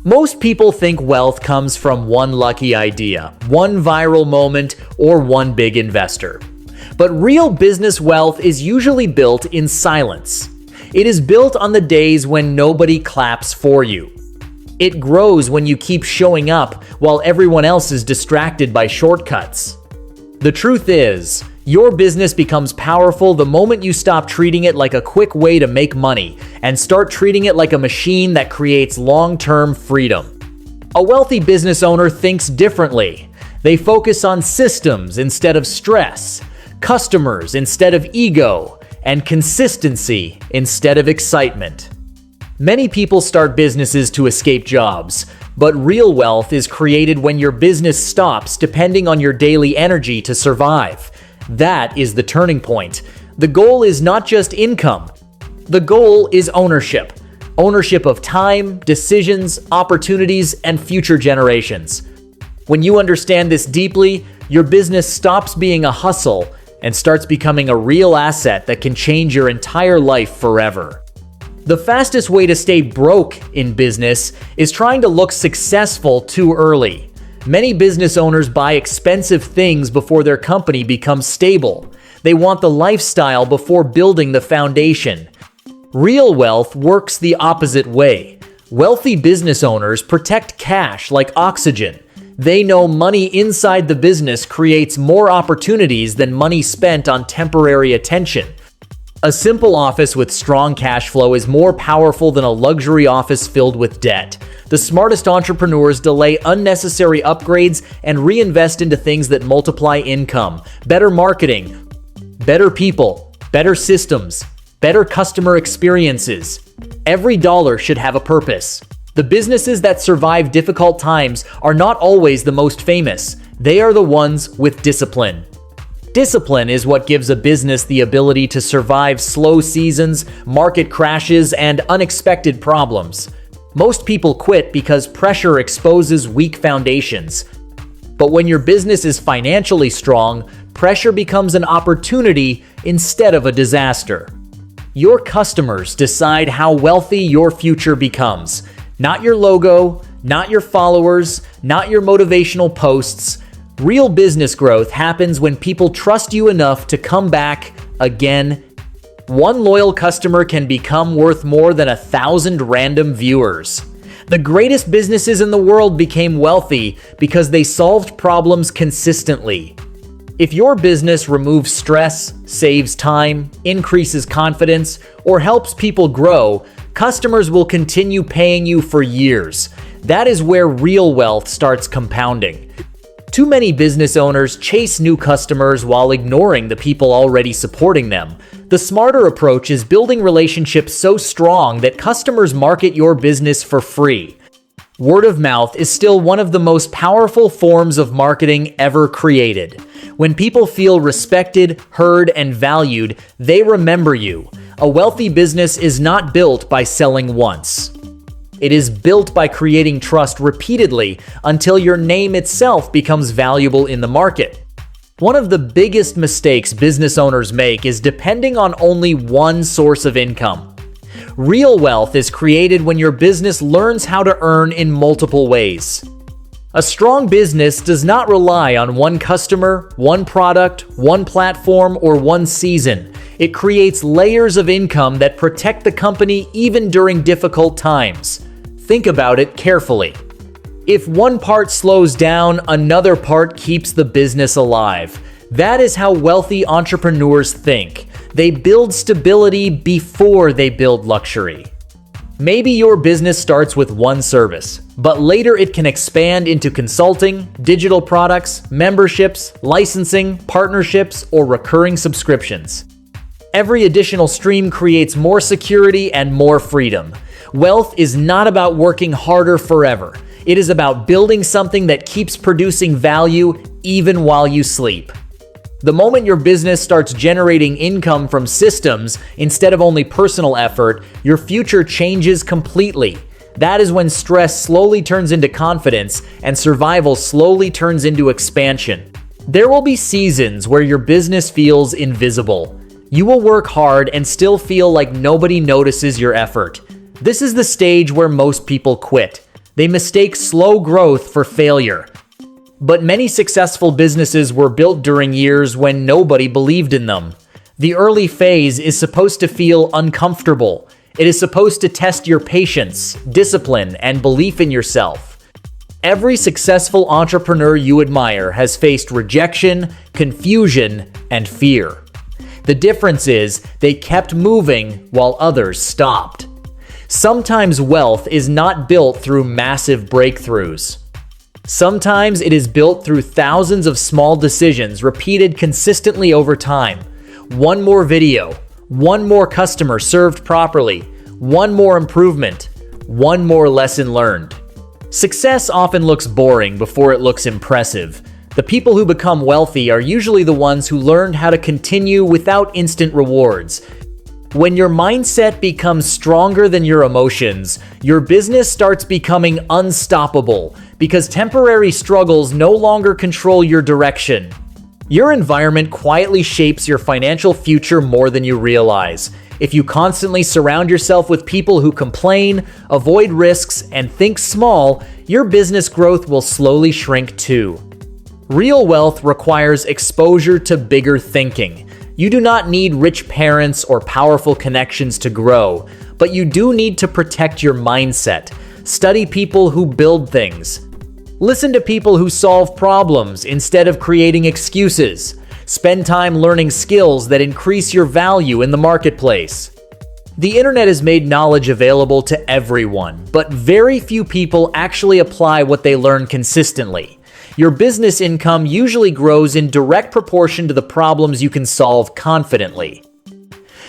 Most people think wealth comes from one lucky idea, one viral moment, or one big investor. But real business wealth is usually built in silence. It is built on the days when nobody claps for you. It grows when you keep showing up while everyone else is distracted by shortcuts. The truth is, your business becomes powerful the moment you stop treating it like a quick way to make money and start treating it like a machine that creates long-term freedom. A wealthy business owner thinks differently. They focus on systems instead of stress, customers instead of ego, and consistency instead of excitement. Many people start businesses to escape jobs, but real wealth is created when your business stops depending on your daily energy to survive. That is the turning point. The goal is not just income. The goal is ownership. Ownership of time, decisions, opportunities, and future generations. When you understand this deeply, your business stops being a hustle and starts becoming a real asset that can change your entire life forever. The fastest way to stay broke in business is trying to look successful too early. Many business owners buy expensive things before their company becomes stable. They want the lifestyle before building the foundation. Real wealth works the opposite way. Wealthy business owners protect cash like oxygen. They know money inside the business creates more opportunities than money spent on temporary attention. A simple office with strong cash flow is more powerful than a luxury office filled with debt. The smartest entrepreneurs delay unnecessary upgrades and reinvest into things that multiply income. Better marketing, better people, better systems, better customer experiences. Every dollar should have a purpose. The businesses that survive difficult times are not always the most famous. They are the ones with discipline. Discipline is what gives a business the ability to survive slow seasons, market crashes, and unexpected problems. Most people quit because pressure exposes weak foundations. But when your business is financially strong, pressure becomes an opportunity instead of a disaster. Your customers decide how wealthy your future becomes. Not your logo, not your followers, not your motivational posts. Real business growth happens when people trust you enough to come back again. One loyal customer can become worth more than 1,000 random viewers. The greatest businesses in the world became wealthy because they solved problems consistently. If your business removes stress, saves time, increases confidence, or helps people grow, customers will continue paying you for years. That is where real wealth starts compounding. Too many business owners chase new customers while ignoring the people already supporting them. The smarter approach is building relationships so strong that customers market your business for free. Word of mouth is still one of the most powerful forms of marketing ever created. When people feel respected, heard, and valued, they remember you. A wealthy business is not built by selling once. It is built by creating trust repeatedly until your name itself becomes valuable in the market. One of the biggest mistakes business owners make is depending on only one source of income. Real wealth is created when your business learns how to earn in multiple ways. A strong business does not rely on one customer, one product, one platform, or one season. It creates layers of income that protect the company even during difficult times. Think about it carefully. If one part slows down, another part keeps the business alive. That is how wealthy entrepreneurs think. They build stability before they build luxury. Maybe your business starts with one service, but later it can expand into consulting, digital products, memberships, licensing, partnerships, or recurring subscriptions. Every additional stream creates more security and more freedom. Wealth is not about working harder forever. It is about building something that keeps producing value even while you sleep. The moment your business starts generating income from systems instead of only personal effort, your future changes completely. That is when stress slowly turns into confidence and survival slowly turns into expansion. There will be seasons where your business feels invisible. You will work hard and still feel like nobody notices your effort. This is the stage where most people quit. They mistake slow growth for failure. But many successful businesses were built during years when nobody believed in them. The early phase is supposed to feel uncomfortable. It is supposed to test your patience, discipline, and belief in yourself. Every successful entrepreneur you admire has faced rejection, confusion, and fear. The difference is they kept moving while others stopped. Sometimes wealth is not built through massive breakthroughs. Sometimes it is built through thousands of small decisions repeated consistently over time. One more video, one more customer served properly, one more improvement, one more lesson learned. Success often looks boring before it looks impressive. The people who become wealthy are usually the ones who learned how to continue without instant rewards. When your mindset becomes stronger than your emotions, your business starts becoming unstoppable because temporary struggles no longer control your direction. Your environment quietly shapes your financial future more than you realize. If you constantly surround yourself with people who complain, avoid risks, and think small, your business growth will slowly shrink too. Real wealth requires exposure to bigger thinking. You do not need rich parents or powerful connections to grow, but you do need to protect your mindset. Study people who build things. Listen to people who solve problems instead of creating excuses. Spend time learning skills that increase your value in the marketplace. The internet has made knowledge available to everyone, but very few people actually apply what they learn consistently. Your business income usually grows in direct proportion to the problems you can solve confidently.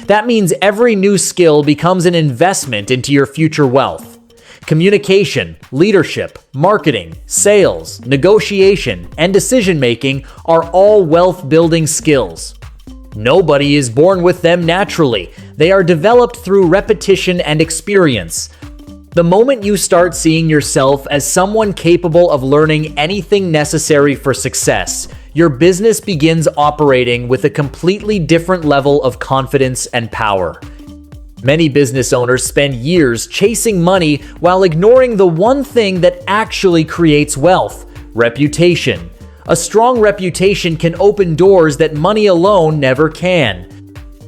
That means every new skill becomes an investment into your future wealth. Communication, leadership, marketing, sales, negotiation, and decision-making are all wealth-building skills. Nobody is born with them naturally. They are developed through repetition and experience. The moment you start seeing yourself as someone capable of learning anything necessary for success, your business begins operating with a completely different level of confidence and power. Many business owners spend years chasing money while ignoring the one thing that actually creates wealth: reputation. A strong reputation can open doors that money alone never can.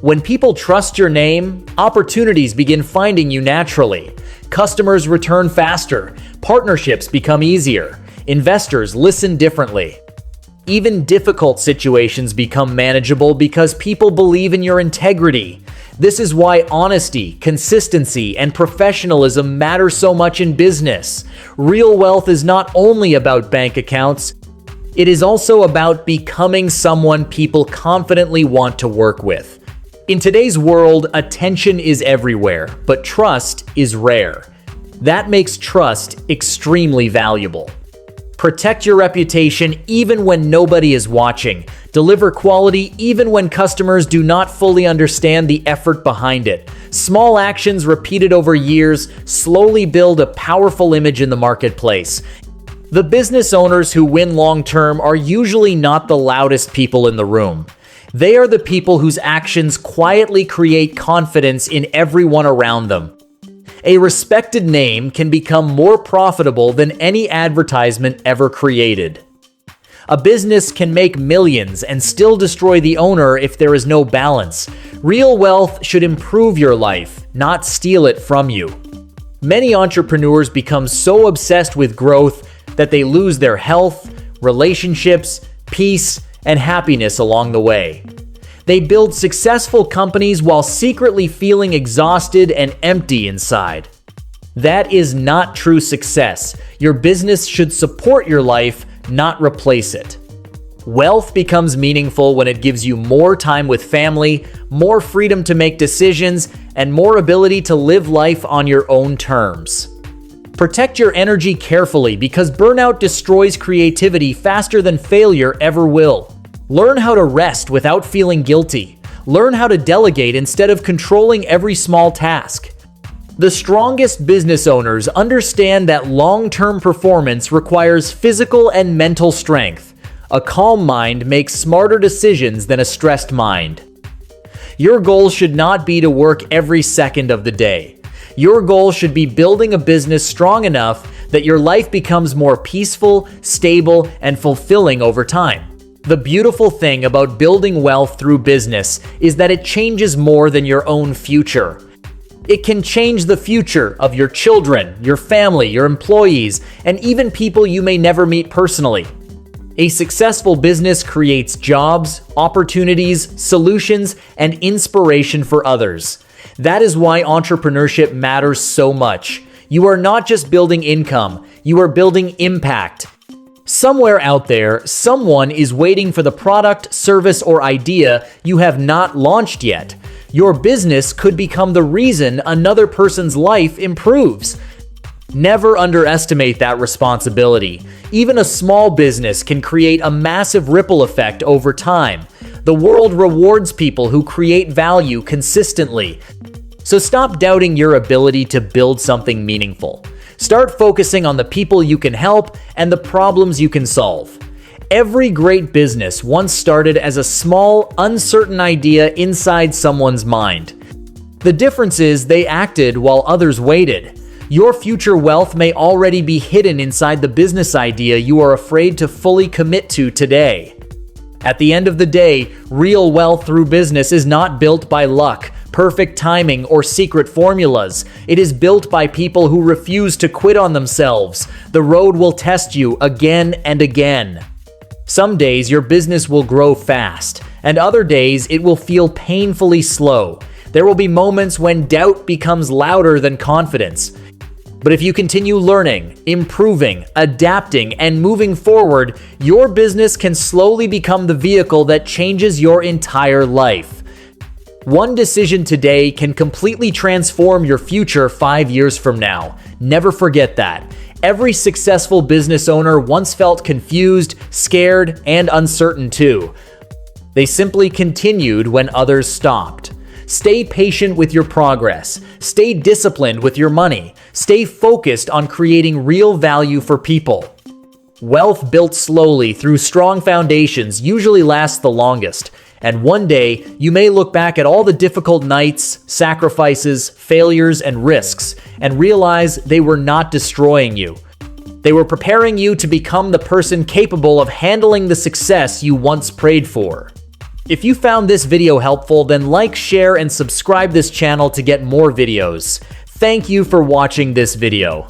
When people trust your name, opportunities begin finding you naturally. Customers return faster, partnerships become easier, investors listen differently. Even difficult situations become manageable because people believe in your integrity. This is why honesty, consistency, and professionalism matter so much in business. Real wealth is not only about bank accounts, it is also about becoming someone people confidently want to work with. In today's world, attention is everywhere, but trust is rare. That makes trust extremely valuable. Protect your reputation even when nobody is watching. Deliver quality even when customers do not fully understand the effort behind it. Small actions repeated over years slowly build a powerful image in the marketplace. The business owners who win long-term are usually not the loudest people in the room. They are the people whose actions quietly create confidence in everyone around them. A respected name can become more profitable than any advertisement ever created. A business can make millions and still destroy the owner if there is no balance. Real wealth should improve your life, not steal it from you. Many entrepreneurs become so obsessed with growth that they lose their health, relationships, peace, and happiness along the way. They build successful companies while secretly feeling exhausted and empty inside. That is not true success. Your business should support your life, not replace it. Wealth becomes meaningful when it gives you more time with family, more freedom to make decisions, and more ability to live life on your own terms. Protect your energy carefully because burnout destroys creativity faster than failure ever will. Learn how to rest without feeling guilty. Learn how to delegate instead of controlling every small task. The strongest business owners understand that long-term performance requires physical and mental strength. A calm mind makes smarter decisions than a stressed mind. Your goal should not be to work every second of the day. Your goal should be building a business strong enough that your life becomes more peaceful, stable, and fulfilling over time. The beautiful thing about building wealth through business is that it changes more than your own future. It can change the future of your children, your family, your employees, and even people you may never meet personally. A successful business creates jobs, opportunities, solutions, and inspiration for others. That is why entrepreneurship matters so much. You are not just building income, you are building impact. Somewhere out there, someone is waiting for the product, service, or idea you have not launched yet. Your business could become the reason another person's life improves. Never underestimate that responsibility. Even a small business can create a massive ripple effect over time. The world rewards people who create value consistently. So stop doubting your ability to build something meaningful. Start focusing on the people you can help and the problems you can solve. Every great business once started as a small, uncertain idea inside someone's mind. The difference is they acted while others waited. Your future wealth may already be hidden inside the business idea you are afraid to fully commit to today. At the end of the day, real wealth through business is not built by luck, perfect timing, or secret formulas. It is built by people who refuse to quit on themselves. The road will test you again and again. Some days your business will grow fast, and other days it will feel painfully slow. There will be moments when doubt becomes louder than confidence. But if you continue learning, improving, adapting, and moving forward, your business can slowly become the vehicle that changes your entire life. One decision today can completely transform your future 5 years from now. Never forget that. Every successful business owner once felt confused, scared, and uncertain too. They simply continued when others stopped. Stay patient with your progress. Stay disciplined with your money. Stay focused on creating real value for people. Wealth built slowly through strong foundations usually lasts the longest. And one day, you may look back at all the difficult nights, sacrifices, failures, and risks, and realize they were not destroying you. They were preparing you to become the person capable of handling the success you once prayed for. If you found this video helpful, then like, share, and subscribe this channel to get more videos. Thank you for watching this video.